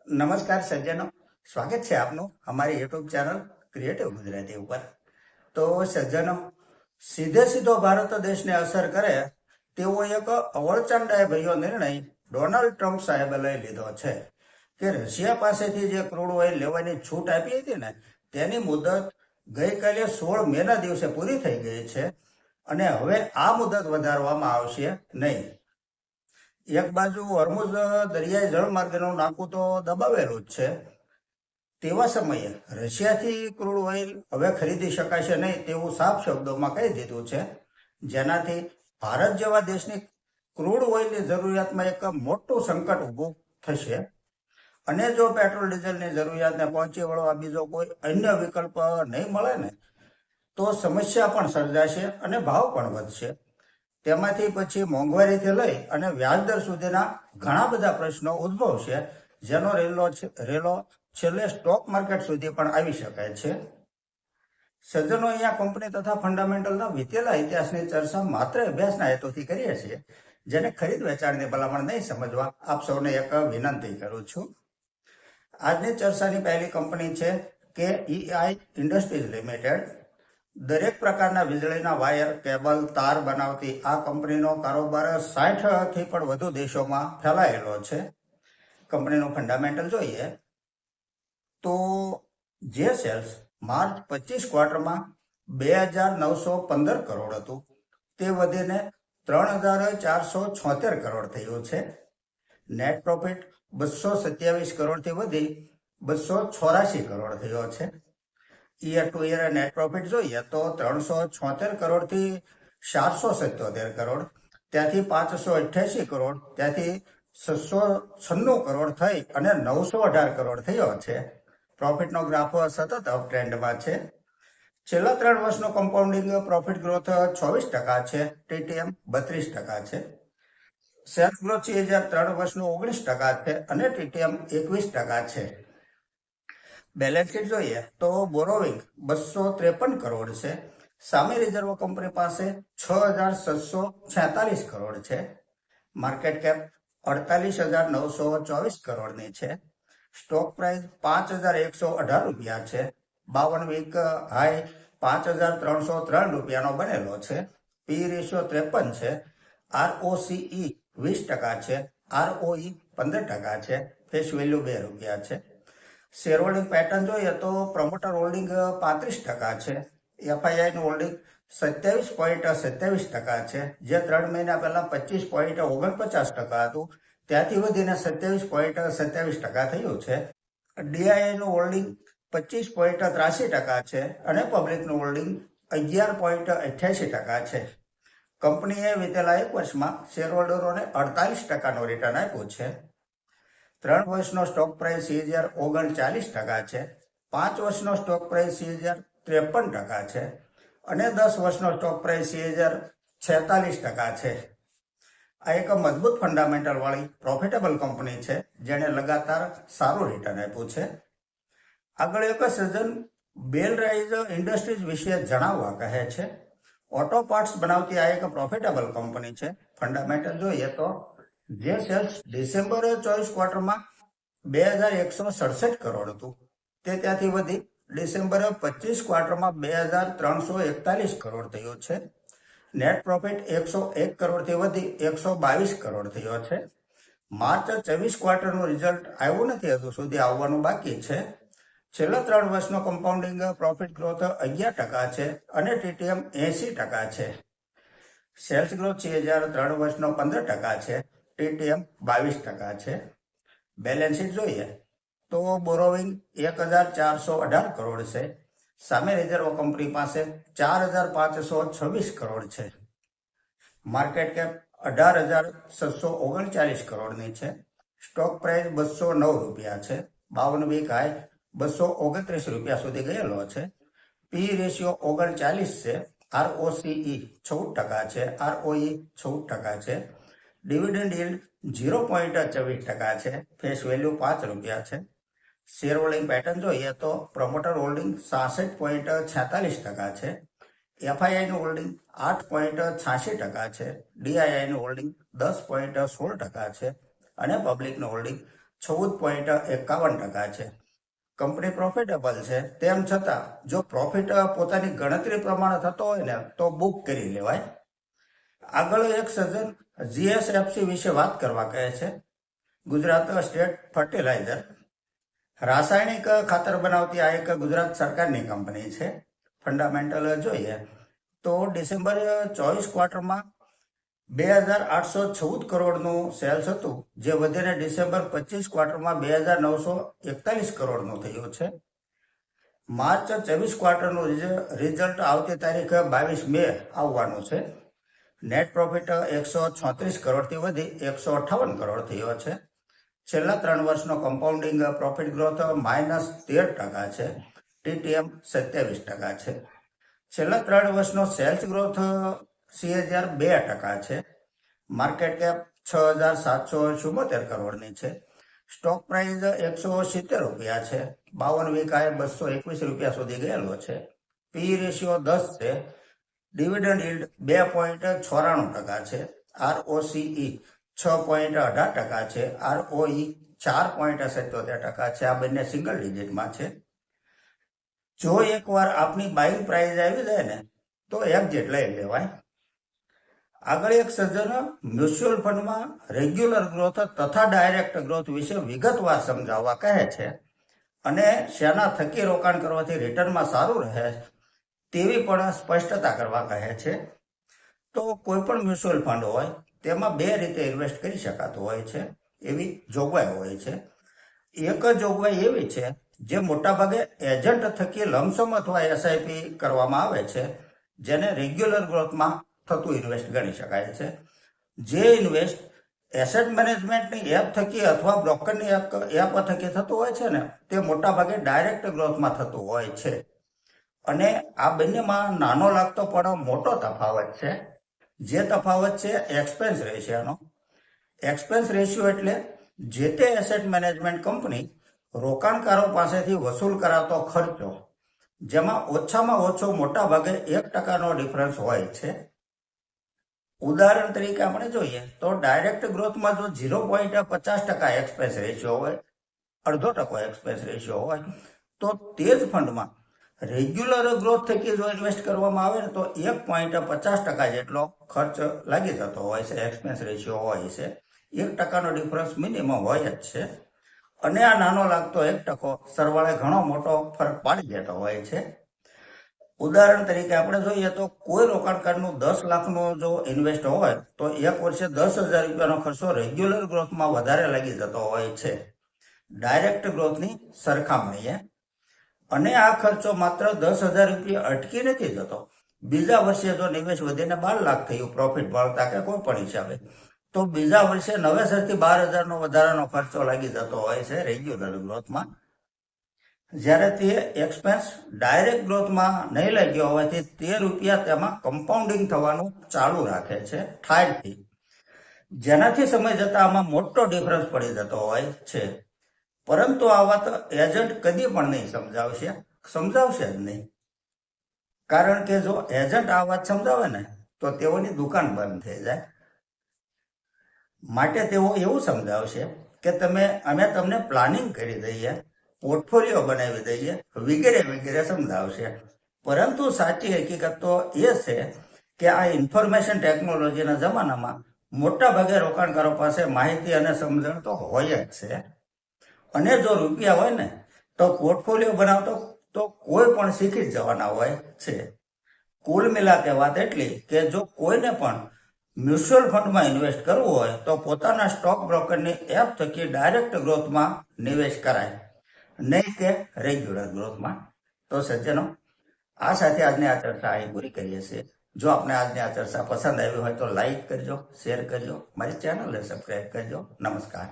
નમસ્કાર સજ્જનો, સ્વાગત છે આપનું અમારી યુટ્યુબ ચેનલ ક્રિએટિવ ગુજરાતી ઉપર. તો સજ્જનો, સીધો ભારત દેશને અસર કરે તેવો એક અવળચાંડાએ ભર્યો નિર્ણય ડોનાલ્ડ ટ્રમ્પ સાહેબે લઈ લીધો છે કે રશિયા પાસેથી જે ક્રૂડ ઓઇલ લેવાની છૂટ આપી હતી ને તેની મુદત ગઈકાલે 16 મેના દિવસે પૂરી થઈ ગઈ છે અને હવે આ મુદત વધારવામાં આવશે નહીં. એક બાજુ હોર્મુઝ દરિયાઈ જળમાર્ગનું નાકું તો દબાવેલું જ છે. તેવા સમયે રશિયાથી ક્રૂડ ઓઇલ હવે ખરીદી શકાશે નહીં તેવું સાફ શબ્દોમાં કહી દીધું છે, જેનાથી ભારત જેવા દેશની ક્રૂડ ઓઇલની જરૂરિયાતમાં એક મોટું સંકટ ઊભું થશે. અને જો પેટ્રોલ ડીઝલની જરૂરિયાતને પહોંચી વળવા બીજો કોઈ અન્ય વિકલ્પ નહીં મળે ને તો સમસ્યા પણ સર્જાશે અને ભાવ પણ વધશે. તેમાંથી પછી મોંઘવારીથી લઈ અને વ્યાજદર સુધીના ઘણા બધા પ્રશ્નો ઉદ્ભવશે, જેનો રેલો છેલ્લે સ્ટોક માર્કેટ સુધી પણ આવી શકે છે. સજ્જનો, અહીંયા કંપની તથા ફંડામેન્ટલના વીતેલા ઇતિહાસની ચર્ચા માત્ર અભ્યાસના હેતુથી કરીએ છીએ, જેને ખરીદ વેચાણની ભલામણ નહીં સમજવા આપ સૌને એક વિનંતી કરું છું. આજની ચર્ચાની પહેલી કંપની છે KEI ઇન્ડસ્ટ્રીઝ લિમિટેડ. દરેક પ્રકારના વીજળીના વાયર, કેબલ, તાર બનાવતી આ કંપનીનો કારોબાર 60થી પણ વધુ દેશોમાં ફેલાયેલો છે. કંપનીનું ફંડામેન્ટલ જોઈએ તો જે સેલ્સ માર્ચ 25 ક્વાર્ટરમાં 2,915 કરોડ હતું તે વધીને 3,476 કરોડ થયું છે. નેટ પ્રોફિટ 227 કરોડથી વધી 284 કરોડ થયો છે. ઈયર ટુ ઈયર નેટ પ્રોફિટ જોઈએ તો 376 કરોડથી 477 કરોડ, ત્યાંથી 588 કરોડ, ત્યાંથી 696 કરોડ થઈ અને 918 કરોડ થયો છે. પ્રોફિટનો ગ્રાફ સતત અપ ટ્રેન્ડમાં છે. છેલ્લા 3 વર્ષનો કમ્પાઉન્ડિંગ પ્રોફિટ ગ્રોથ 24% છે, TTM 32% છે. સેલ્સ ગ્રોથ 3 વર્ષનું 19% છે અને TTM 21% છે. બેલેન્સ શીટ જોઈએ તો બોરોવિંગ 253 કરોડ છે. સામે રિઝર્વ કંપની પાસે 6,746 કરોડ છે. માર્કેટ કેપ 48,924 કરોડની છે. સ્ટોક પ્રાઇસ 5,118 રૂપિયા છે. 52 વીક હાઈ 5,303 રૂપિયાનો બનેલો છે. પી રેશિયો 53 છે. ROCE 20% છે. ROE 15% છે. ફેસ વેલ્યુ 2 રૂપિયા છે. શેર હોલ્ડિંગ પેટર્ન જોઈએ તો પ્રમોટર હોલ્ડિંગ 35% છે. FIIનું હોલ્ડિંગ 27.27% છે, જે 3 મહિના પહેલા 25.49% હતું, ત્યાંથી વધીને 27.27% થયું છે. DIIનું હોલ્ડિંગ 25.83% છે અને પબ્લિકનું હોલ્ડિંગ 11.88% છે. કંપનીએ વીતેલા 1 વર્ષમાં શેર હોલ્ડરોને 48%નું રિટર્ન આપ્યું છે. 3 વર્ષનો સ્ટોક પ્રાઇસ CAGR 39% છે. 5 વર્ષનો સ્ટોક પ્રાઇસ CAGR 53% છે અને 10 વર્ષનો સ્ટોક પ્રાઇસ CAGR 46% છે. આ એક મજબૂત ફંડામેન્ટલ વાળી પ્રોફિટેબલ કંપની છે, જેણે લગાતાર સારું રિટર્ન આપ્યું છે. આગળ એક સજ્જન બેલ રાઇઝ ઇન્ડસ્ટ્રીઝ વિશે જણાવવા કહે છે. ઓટો પાર્ટ્સ બનાવતી આ એક પ્રોફિટેબલ કંપની છે. ફંડામેન્ટલ જોઈએ તો જે સેલ્સ ડિસેમ્બર 24 ક્વાર્ટરમાં 2,167 કરોડ હતું તે ત્યાંથી વધી ડિસેમ્બર 25 ક્વાર્ટરમાં 2,341 કરોડ થયો છે. નેટ પ્રોફિટ 101 કરોડથી વધી 122 કરોડ થયો છે. માર્ચ 24 ક્વાર્ટરનું રિઝલ્ટ આવ્યું નથી, હજુ સુધી આવવાનું બાકી છે. છેલ્લા 3 વર્ષનો કમ્પાઉન્ડિંગ પ્રોફિટ ગ્રોથ 11% છે અને TTM 80% છે. સેલ્સ ગ્રોથ CAGR 3 વર્ષનો 15% છે. TTM 22% છે. બેલેન્સ શીટ જોઈએ તો બોરોવિંગ 1,418 કરોડ છે. સામે રિઝર્વ કંપની પાસે 4,526 કરોડ છે. માર્કેટ કેપ 18,639 કરોડની છે. સ્ટોક પ્રાઇસ 209 રૂપિયા છે. 52 વીક હાઈ 229 રૂપિયા સુધી ગયેલો છે. પી રેશિયો 39 છે. ROCE 14% છે. ROE 14% છે. ડિવિડન્ડ yield 0.24% છે. ફેસ વેલ્યુ 5 રૂપિયા છે. શેર હોલ્ડિંગ પેટર્ન જોઈએ તો પ્રમોટર હોલ્ડિંગ 66.46% છે. FIIનું હોલ્ડિંગ 8.86% છે. DIIનું હોલ્ડિંગ 10.16% છે અને પબ્લિકનું હોલ્ડિંગ 14.51% છે. કંપની પ્રોફિટેબલ છે, તેમ છતાં જો પ્રોફિટ પોતાની ગણતરી પ્રમાણે થતો હોય ને તો બુક કરી લેવાય. આગળ એક સજ્જન જીએસએફસી વિશે વાત કરવા કહે છે. ગુજરાત સ્ટેટ ફર્ટિલાઇઝર રાસાયણિક ખાતર બનાવતી આ એક ગુજરાત સરકારની કંપની છે. ફંડામેન્ટલ જોઈએ તો ડિસેમ્બર 24 ક્વાર્ટરમાં 2,814 કરોડનું સેલ્સ હતું, જે વધીને ડિસેમ્બર 25 ક્વાર્ટરમાં 2,941 કરોડનું થયું છે. માર્ચ 24 ક્વાર્ટરનું રિઝલ્ટ આવતી તારીખ 22 મે આવવાનું છે. નેટ પ્રોફિટ 136 કરોડથી વધી 158 કરોડ થયો છે. છેલ્લા 3 વર્ષનો કમ્પાઉન્ડિંગ પ્રોફિટ ગ્રોથ -13% છે. ટીટીએમ 27% છે. છેલ્લા 3 વર્ષનો સેલ્સ ગ્રોથ CAGR 2% છે. માર્કેટ કેપ 6,774 કરોડની છે. સ્ટોક પ્રાઇસ 170 રૂપિયા છે. 52 વીકાએ 221 રૂપિયા સુધી ગયેલો છે. પી રેશિયો 10 છે. ડિવિડન્ડ યીલ્ડ 2.94% છે. ROCE 6.18% છે. ROE 4.77% છે. આ બંને સિંગલ ડિજિટમાં છે. જો એકવાર આપની બાઇંગ પ્રાઇસ આવી જાય ને તો એક્ઝિટ લઈ લેવાય. આગળ એક સજ્જન મ્યુચ્યુઅલ ફંડમાં રેગ્યુલર ગ્રોથ તથા ડાયરેક્ટ ગ્રોથ વિશે વિગતવાર સમજાવવા કહે છે અને શેના થકી રોકાણ કરવાથી રિટર્નમાં સારું રહે તેવી પણ સ્પષ્ટતા કરવા કહે છે. તો કોઈ પણ મ્યુચ્યુઅલ ફંડ હોય તેમાં 2 રીતે ઇન્વેસ્ટ કરી શકાતું હોય છે, એવી જોગવાઈ હોય છે. એક જોગવાઈ એવી છે જે મોટાભાગે એજન્ટ થકી લમસમ અથવા એસઆઈપી કરવામાં આવે છે, જેને રેગ્યુલર ગ્રોથમાં થતું ઇન્વેસ્ટ ગણી શકાય છે. જે ઇન્વેસ્ટ એસેટ મેનેજમેન્ટની એપ થકી અથવા બ્રોકરની એપ થકી થતું હોય છે ને તે મોટાભાગે ડાયરેક્ટ ગ્રોથમાં થતું હોય છે. અને આ બંનેમાં નાનો લાગતો પણ મોટો તફાવત છે. જે તફાવત છે એક્સપેન્સ રેશિયોનો. એક્સપેન્સ રેશિયો એટલે જે તે એસેટ મેનેજમેન્ટ કંપની રોકાણકારો પાસેથી વસૂલ કરાતો ખર્ચો, જેમાં ઓછામાં ઓછો મોટા ભાગે 1%નો ડિફરન્સ હોય છે. ઉદાહરણ તરીકે આપણે જોઈએ તો ડાયરેક્ટ ગ્રોથમાં જો 0.50% એક્સપેન્સ રેશિયો હોય, 0.5% એક્સપેન્સ રેશિયો હોય, તો તે જ ફંડમાં રેગ્યુલર ગ્રોથ થકી જો ઇન્વેસ્ટ કરવામાં આવે ને તો 1.50% જેટલો ખર્ચ લાગી જતો હોય છે, એક્સપેન્સ રેશિયો હોય છે. 1%નો ડિફરન્સ મિનિમમ હોય જ છે. અને આ નાનો લાગતો 1% સરવાળે ઘણો મોટો ફરક પાડી દેતો હોય છે. ઉદાહરણ તરીકે આપણે જોઈએ તો કોઈ રોકાણકારનું 10 લાખનું જો ઇન્વેસ્ટ હોય તો એક વર્ષે 10,000 રૂપિયાનો ખર્ચો રેગ્યુલર ગ્રોથમાં વધારે લાગી જતો હોય છે ડાયરેક્ટ ગ્રોથની સરખામણીએ. અને આ ખર્ચો માત્ર 10,000 રૂપિયા અટકી નથી જતો. બીજા વર્ષે જો નિવેશ વધીને 12 લાખ થયું પ્રોફિટ મળતા કે કોઈ પણ હિસાબે, તો બીજા વર્ષે નવેસરથી 12,000નો વધારાનો ખર્ચો લાગી જતો હોય છે રેગ્યુલર ગ્રોથમાં. જ્યારે તે એક્સપેન્સ ડાયરેક્ટ ગ્રોથમાં નહીં લાગ્યો હોવાથી તે રૂપિયા તેમાં કમ્પાઉન્ડિંગ થવાનું ચાલુ રાખે છે ઠારથી, જેનાથી સમય જતા આમાં મોટો ડિફરન્સ પડી જતો હોય છે. પરંતુ આ વાત એજન્ટ કદી પણ નહીં સમજાવશે જ નહીં. કારણ કે જો એજન્ટ આ વાત સમજાવે ને તો તેઓની દુકાન બંધ થઈ જાય. માટે તેઓ એવું સમજાવશે કે અમે તમને પ્લાનિંગ કરી દઈએ, પોર્ટફોલિયો બનાવી દઈએ, વગેરે વગેરે સમજાવશે. પરંતુ સાચી હકીકત તો એ છે કે આ ઇન્ફોર્મેશન ટેકનોલોજીના જમાનામાં મોટા ભાગે રોકાણકારો પાસે માહિતી અને સમજણ તો હોય જ છે. અને જો રૂપિયા હોય ને તો પોર્ટફોલિયો બનાવતો તો કોઈ પણ શીખી જ જવાના હોય છે. કુલ મિલાકે વાત એટલી કે જો કોઈને પણ મ્યુચ્યુઅલ ફંડમાં ઇન્વેસ્ટ કરવું હોય તો પોતાના સ્ટોક બ્રોકરની એપ થકી ડાયરેક્ટ ગ્રોથમાં નિવેશ કરાય, નહીં કે રેગ્યુલર ગ્રોથમાં. તો સજ્જનો, આ સાથે આજની આ ચર્ચા અહીં પૂરી કરીએ છીએ. જો આપને આજની આ ચર્ચા પસંદ આવી હોય તો લાઈક કરજો, શેર કરજો, મારી ચેનલને સબસ્ક્રાઈબ કરજો. નમસ્કાર.